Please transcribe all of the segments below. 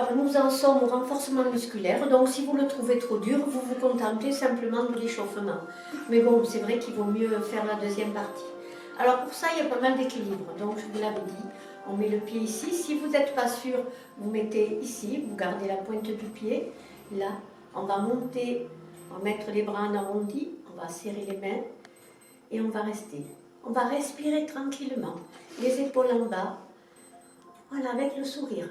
Alors nous en sommes au renforcement musculaire, donc si vous le trouvez trop dur, vous vous contentez simplement de l'échauffement. Mais bon, c'est vrai qu'il vaut mieux faire la deuxième partie. Alors pour ça, il y a pas mal d'équilibre, donc je vous l'avais dit, on met le pied ici. Si vous n'êtes pas sûr, vous mettez ici, vous gardez la pointe du pied. Là, on va monter, on va mettre les bras en arrondi, on va serrer les mains et on va rester. On va respirer tranquillement, les épaules en bas, voilà, avec le sourire.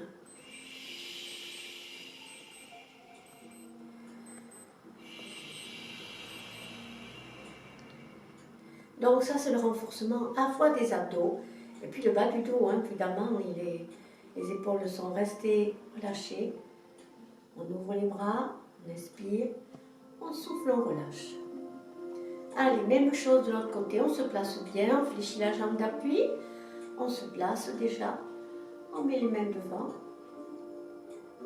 Donc ça, c'est le renforcement à la fois des abdos et puis le bas du dos, hein, évidemment, les épaules sont restées relâchées. On ouvre les bras, on inspire, on souffle, on relâche. Allez, même chose de l'autre côté, on se place bien, on fléchit la jambe d'appui, on se place déjà, on met les mains devant,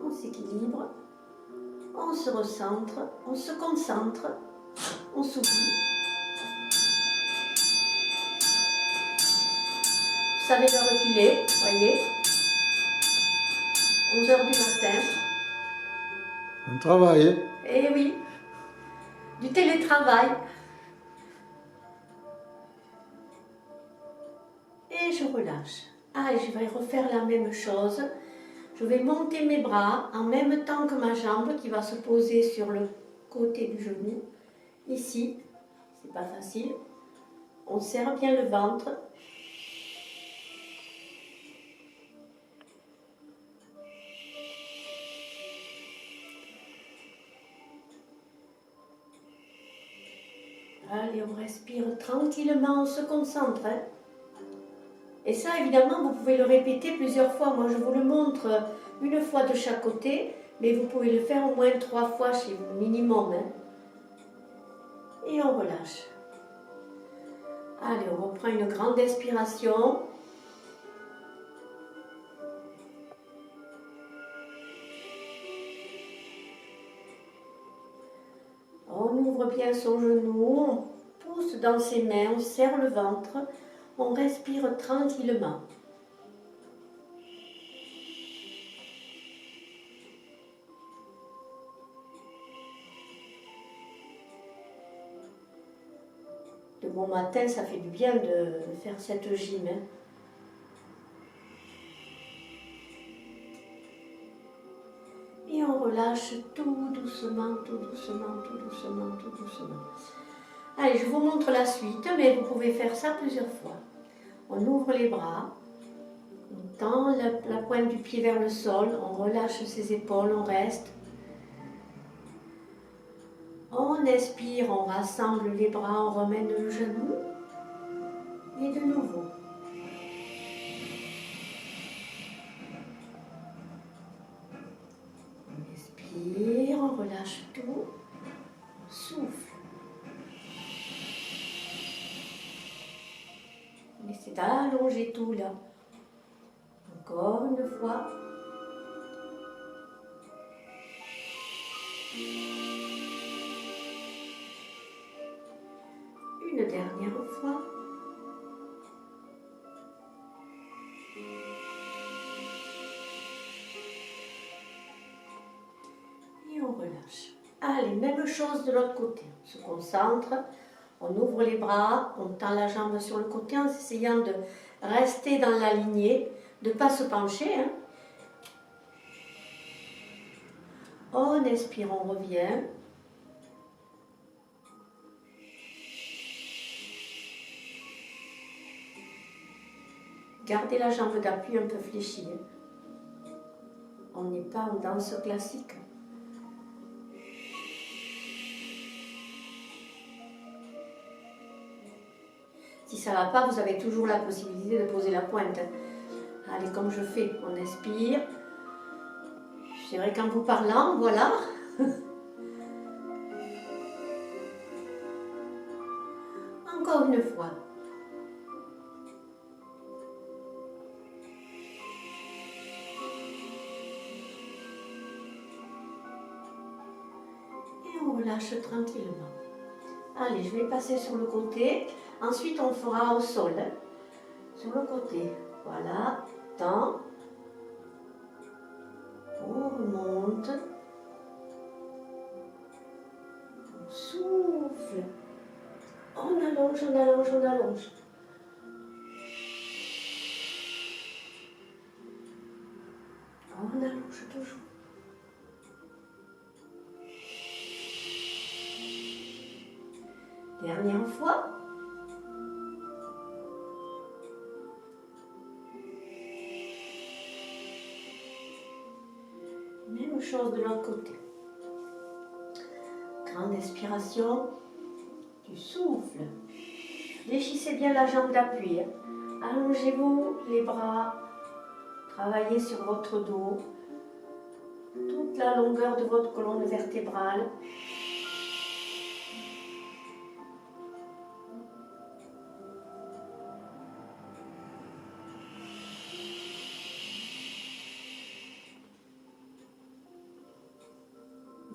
on s'équilibre, on se recentre, on se concentre, on s'oublie. Vous savez l'heure qu'il est, voyez, 11 h du matin. On travaille. Eh oui, du télétravail. Et je relâche. Allez, je vais refaire la même chose. Je vais monter mes bras en même temps que ma jambe qui va se poser sur le côté du genou. Ici, c'est pas facile. On serre bien le ventre. Allez, on respire tranquillement, on se concentre. Hein. Et ça, évidemment, vous pouvez le répéter plusieurs fois. Moi, je vous le montre une fois de chaque côté, mais vous pouvez le faire au moins 3 fois chez vous, minimum. Hein. Et on relâche. Allez, on reprend une grande inspiration. On ouvre bien son genou, on pousse dans ses mains, on serre le ventre, on respire tranquillement. De bon matin, ça fait du bien de faire cette gym. Hein. Et on relâche tout doucement, tout doucement, tout doucement, tout doucement. Allez, je vous montre la suite, mais vous pouvez faire ça plusieurs fois. On ouvre les bras, on tend la pointe du pied vers le sol, on relâche ses épaules, on reste. On inspire, on rassemble les bras, on remène le genou. Et de nouveau. On inspire, on relâche tout, on souffle. On essaie d'allonger tout là. Encore une fois. Une dernière fois. Et on relâche. Allez, même chose de l'autre côté. On se concentre, on ouvre les bras, on tend la jambe sur le côté en essayant de rester dans la lignée, de ne pas se pencher. Hein. On expire, on revient. Gardez la jambe d'appui un peu fléchie. On n'est pas en danse classique. Si ça ne va pas, vous avez toujours la possibilité de poser la pointe. Allez, comme je fais, on inspire. C'est vrai qu'en vous parlant, voilà. Encore une fois. On relâche tranquillement. Allez, je vais passer sur le côté. Ensuite, on fera au sol. Sur le côté. Voilà. Tend. On remonte. allonge, on allonge, on allonge. On allonge toujours. Dernière fois. Même chose de l'autre côté. Grande expiration. Du souffle. Fléchissez bien la jambe d'appui. Allongez-vous les bras. Travaillez sur votre dos. Toute la longueur de votre colonne vertébrale.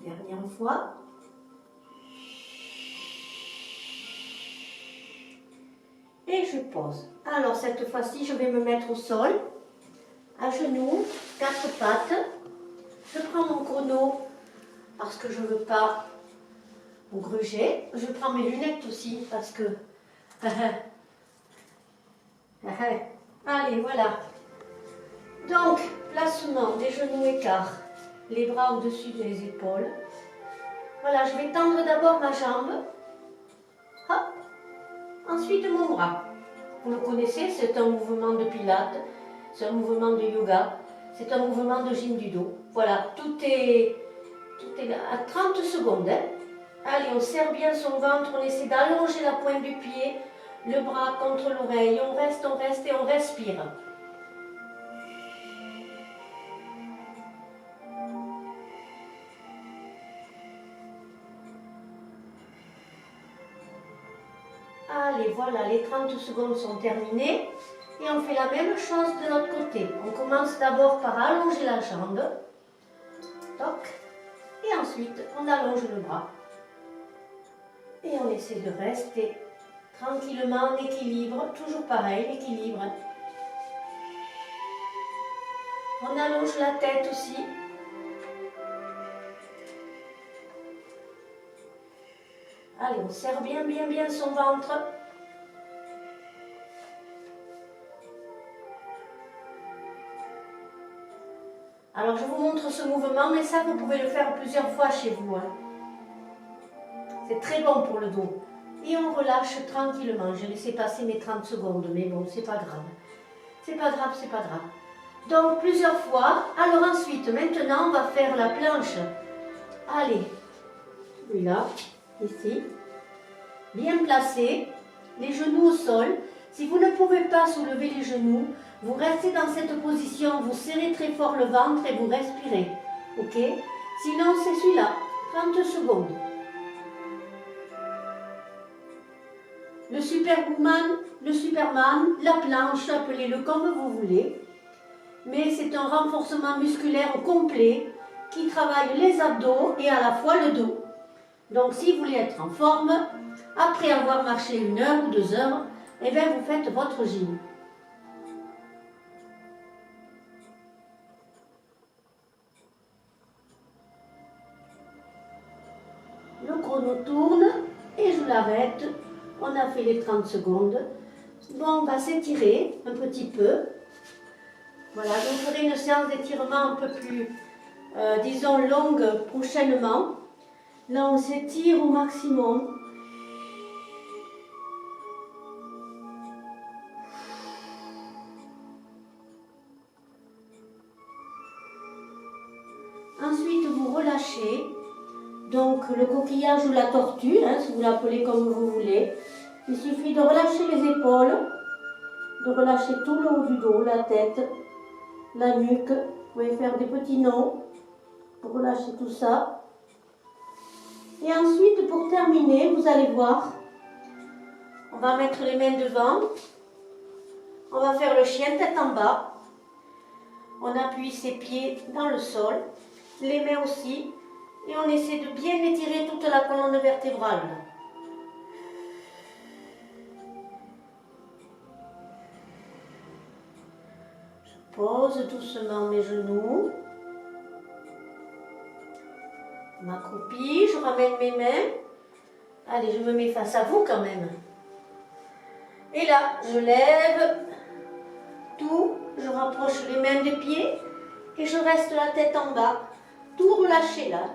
Dernière fois. Et je pose. Alors cette fois-ci, je vais me mettre au sol, à genoux, quatre pattes. Je prends mon chrono parce que je ne veux pas vous gruger. Je prends mes lunettes aussi parce que... Allez, voilà. Donc, placement des genoux écarts, les bras au-dessus des épaules. Voilà, je vais tendre d'abord ma jambe. Hop. Ensuite, mon bras. Vous le connaissez, c'est un mouvement de pilates, c'est un mouvement de yoga, c'est un mouvement de gym du dos. Voilà, tout est à 30 secondes. Hein. Allez, on serre bien son ventre, on essaie d'allonger la pointe du pied, le bras contre l'oreille. On reste et on respire. Allez, voilà, les 30 secondes sont terminées. Et on fait la même chose de l'autre côté. On commence d'abord par allonger la jambe. Toc. Et ensuite, on allonge le bras. Et on essaie de rester tranquillement en équilibre. Toujours pareil, l'équilibre. On allonge la tête aussi. Allez, on serre bien son ventre. Alors, je vous montre ce mouvement, mais ça, vous pouvez le faire plusieurs fois chez vous. Hein. C'est très bon pour le dos. Et on relâche tranquillement. J'ai laissé passer mes 30 secondes, mais bon, c'est pas grave. C'est pas grave, c'est pas grave. Donc, plusieurs fois. Alors ensuite, maintenant, on va faire la planche. Allez, celui-là, ici. Bien placé, les genoux au sol. Si vous ne pouvez pas soulever les genoux, vous restez dans cette position, vous serrez très fort le ventre et vous respirez. Ok? Sinon, c'est celui-là. 30 secondes. Le Superman, la planche, appelez-le comme vous voulez. Mais c'est un renforcement musculaire complet qui travaille les abdos et à la fois le dos. Donc, si vous voulez être en forme, après avoir marché 1 heure ou 2 heures, eh bien, vous faites votre gym. Le chrono tourne et je l'arrête. On a fait les 30 secondes. Bon, on va s'étirer un petit peu. Voilà, je ferai une séance d'étirement un peu plus, disons, longue prochainement. Là, on s'étire au maximum. Ensuite, vous relâchez. Donc, le coquillage ou la tortue, hein, si vous l'appelez comme vous voulez. Il suffit de relâcher les épaules, de relâcher tout le haut du dos, la tête, la nuque. Vous pouvez faire des petits nœuds pour relâcher tout ça. Et ensuite, pour terminer, vous allez voir, on va mettre les mains devant. On va faire le chien tête en bas. On appuie ses pieds dans le sol, les mains aussi. Et on essaie de bien étirer toute la colonne vertébrale. Je pose doucement mes genoux. Je m'accroupis, je ramène mes mains. Allez, je me mets face à vous quand même. Et là, je lève tout, je rapproche les mains des pieds et je reste la tête en bas, tout relâché là.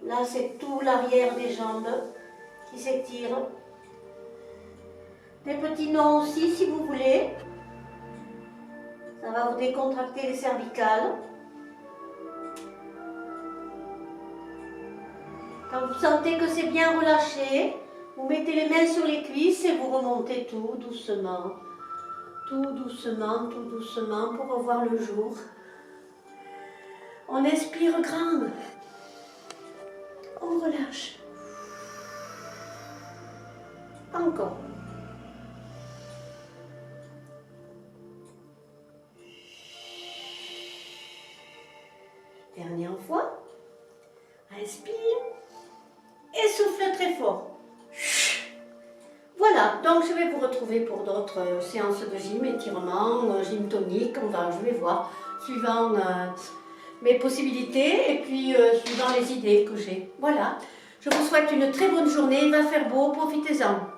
Là, c'est tout l'arrière des jambes qui s'étire. Des petits nons aussi, si vous voulez. Ça va vous décontracter les cervicales. Quand vous sentez que c'est bien relâché, vous mettez les mains sur les cuisses et vous remontez tout doucement. Tout doucement pour revoir le jour. On expire grand. On relâche. Encore. Dernière fois. Inspire. Et souffle très fort. Voilà, donc je vais vous retrouver pour d'autres séances de gym, étirements, gym tonique. Je vais voir, suivant mes possibilités et puis suivant les idées que j'ai. Voilà, je vous souhaite une très bonne journée. Il va faire beau, profitez-en.